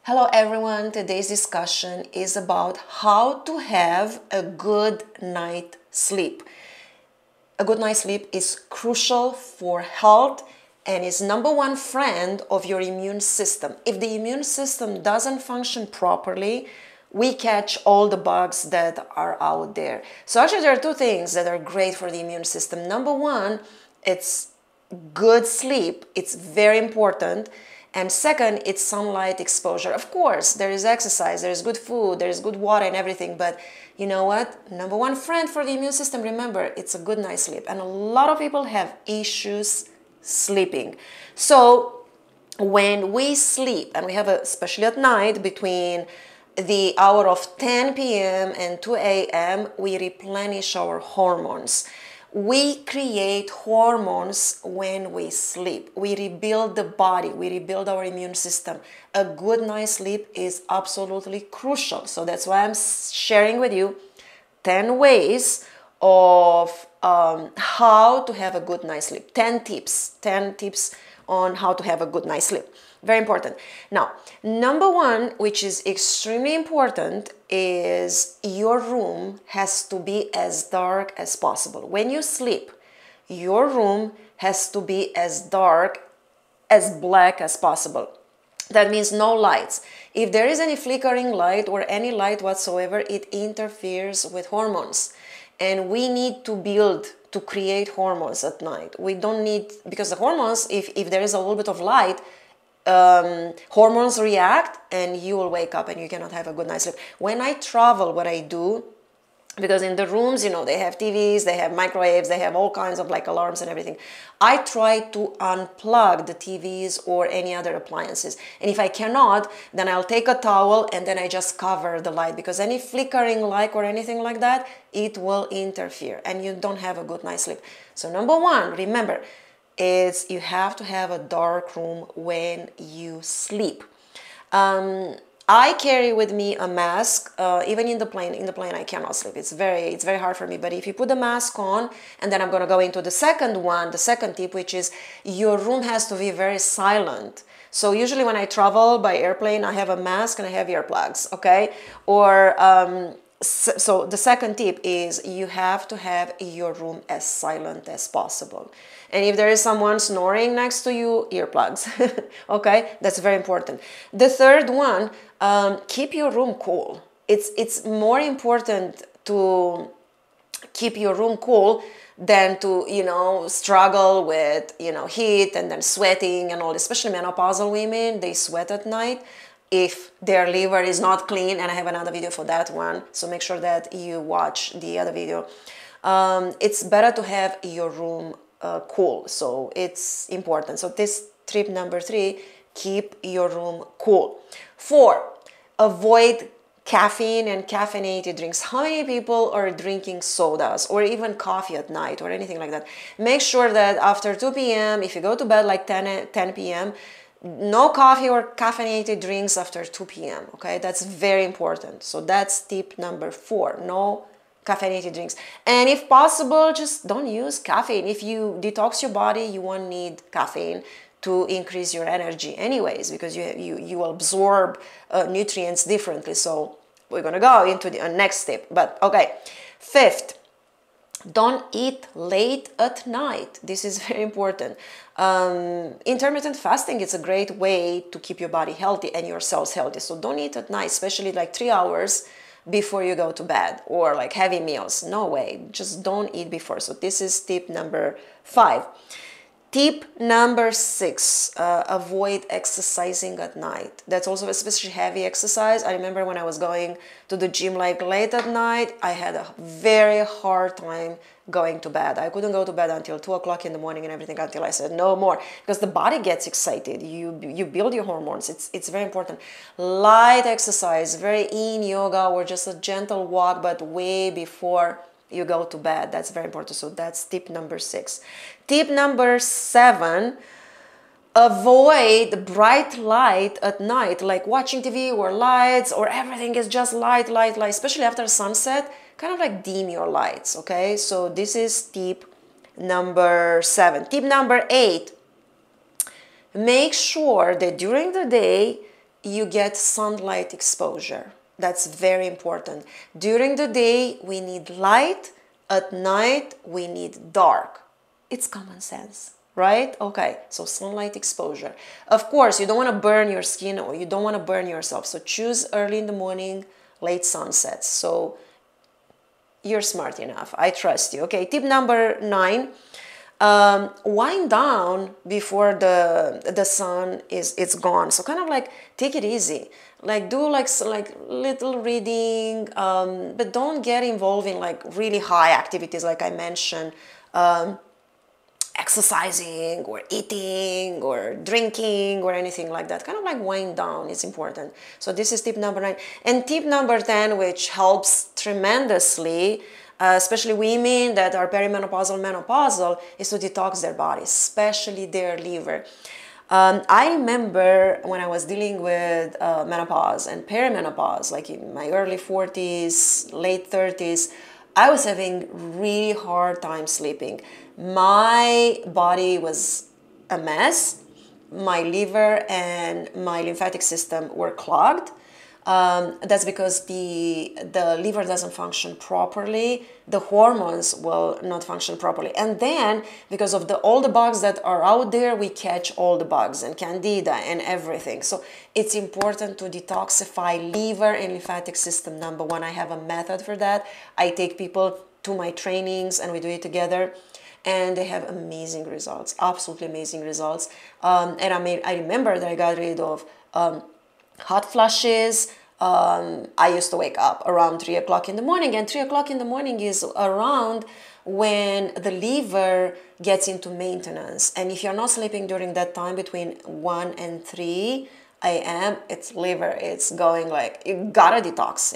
Hello everyone, today's discussion is about how to have a good night sleep. A good night's sleep is crucial for health and is number one friend of your immune system. If the immune system doesn't function properly, we catch all the bugs that are out there. So actually there are two things that are great for the immune system. Number one, it's good sleep. It's very important. And second, it's sunlight exposure. Of course, there is exercise, there is good food, there is good water and everything. But you know what? Number one friend for the immune system, remember, it's a good night's sleep. And a lot of people have issues sleeping. So when we sleep, and we have, especially at night, between the hour of 10 p.m. and 2 a.m., we replenish our hormones. We create hormones when we sleep. We rebuild the body. We rebuild our immune system. A good night's sleep is absolutely crucial. So that's why I'm sharing with you 10 ways of how to have a good night's sleep. 10 tips on how to have a good night's sleep. Very important. Now, number one, which is extremely important, is your room has to be as dark as possible. When you sleep, your room has to be as dark, as black as possible. That means no lights. If there is any flickering light or any light whatsoever, it interferes with hormones. And we need to create hormones at night. We don't need, because the hormones, if there is a little bit of light, hormones react and you will wake up and you cannot have a good night's sleep. When I travel, what I do, because in the rooms, you know, they have TVs, they have microwaves, they have all kinds of like alarms and everything. I try to unplug the TVs or any other appliances. And if I cannot, then I'll take a towel and then I just cover the light, because any flickering light or anything like that, it will interfere and you don't have a good night's sleep. So number one, remember, is you have to have a dark room when you sleep. I carry with me a mask, even in the plane. In the plane, I cannot sleep. It's very hard for me. But if you put the mask on, and then I'm going to go into the second one, the second tip, which is your room has to be very silent. So usually when I travel by airplane, I have a mask and I have earplugs, okay? Or so the second tip is you have to have your room as silent as possible. And if there is someone snoring next to you, earplugs, okay? That's very important. The third one, keep your room cool. It's more important to keep your room cool than to, you know, struggle with, you know, heat and then sweating and all, especially menopausal women, they sweat at night if their liver is not clean, and I have another video for that one, so make sure that you watch the other video. It's better to have your room cool, so it's important. So this tip number 3, keep your room cool. 4, avoid caffeine and caffeinated drinks. How many people are drinking sodas or even coffee at night or anything like that? Make sure that after 2 p.m., if you go to bed like 10 p.m., no coffee or caffeinated drinks after 2 p.m. Okay, that's very important. So that's tip number 4, no caffeinated drinks. And if possible, just don't use caffeine. If you detox your body, you won't need caffeine to increase your energy anyways, because you absorb nutrients differently. So we're gonna go into the next tip, but okay. 5th, don't eat late at night. This is very important. Intermittent fasting is a great way to keep your body healthy and your cells healthy. So don't eat at night, especially like 3 hours before you go to bed, or like heavy meals. No way, just don't eat before. So this is tip number 5. Tip number 6, avoid exercising at night. That's also especially heavy exercise. I remember when I was going to the gym like late at night, I had a very hard time going to bed. I couldn't go to bed until 2 o'clock in the morning and everything, until I said no more, because the body gets excited. You build your hormones. It's very important. Light exercise, very in yoga or just a gentle walk, but way before you go to bed. That's very important. So that's tip number 6. Tip number 7, avoid bright light at night, like watching TV or lights, or everything is just light, especially after sunset. Kind of like dim your lights, okay? So this is tip number 7. Tip number 8, make sure that during the day you get sunlight exposure. That's very important. During the day, we need light. At night, we need dark. It's common sense, right? Okay, so sunlight exposure. Of course, you don't want to burn your skin or you don't want to burn yourself. So choose early in the morning, late sunsets. So you're smart enough. I trust you. Okay, tip number 9. Wind down before the sun it's gone. So kind of like take it easy. Like do like little reading, but don't get involved in like really high activities like I mentioned. Exercising or eating or drinking or anything like that. Kind of like wind down is important. So this is tip number 9. And tip number 10, which helps tremendously, especially women that are perimenopausal, menopausal, is to detox their body, especially their liver. I remember when I was dealing with menopause and perimenopause, like in my early 40s, late 30s, I was having really hard time sleeping. My body was a mess. My liver and my lymphatic system were clogged. That's because the liver doesn't function properly. The hormones will not function properly. And then because of all the bugs that are out there, we catch all the bugs and candida and everything. So it's important to detoxify liver and lymphatic system. Number 1, I have a method for that. I take people to my trainings and we do it together. And they have amazing results, absolutely amazing results. And I remember that I got rid of hot flushes. I used to wake up around 3 o'clock in the morning, and 3 o'clock in the morning is around when the liver gets into maintenance. And if you're not sleeping during that time between 1 and 3 a.m., it's liver, it's going like, you gotta detox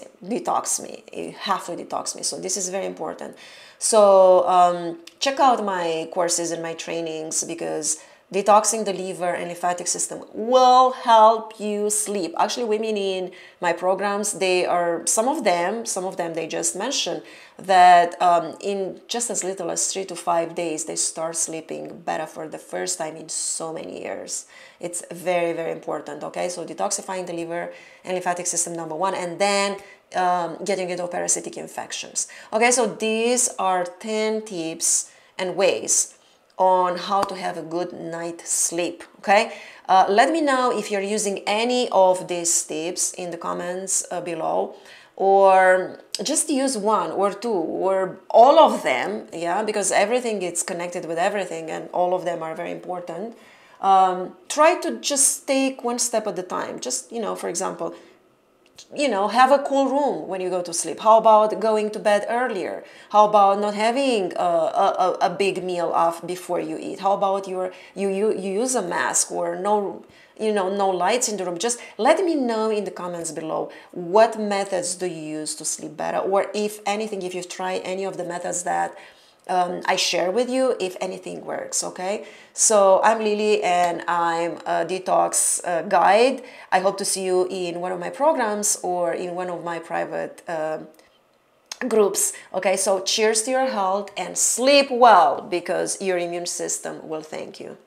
me. You have to detox me. So this is very important. So check out my courses and my trainings, because detoxing the liver and lymphatic system will help you sleep. Actually, women in my programs, some of them they just mentioned that in just as little as 3 to 5 days, they start sleeping better for the first time in so many years. It's very, very important, okay? So detoxifying the liver and lymphatic system, number 1, and then getting rid of parasitic infections. Okay, so these are 10 tips and ways on how to have a good night's sleep, okay? Let me know if you're using any of these tips in the comments below, or just use 1 or 2 or all of them, yeah, because everything is connected with everything and all of them are very important. Try to just take 1 step at a time. Just, for example, have a cool room when you go to sleep. How about going to bed earlier? How about not having a big meal off before you eat? How about you use a mask or no lights in the room? Just let me know in the comments below what methods do you use to sleep better, or if anything, if you've tried any of the methods that I share with you, if anything works, okay? So I'm Lily and I'm a detox guide. I hope to see you in one of my programs or in one of my private groups, okay? So cheers to your health and sleep well, because your immune system will thank you.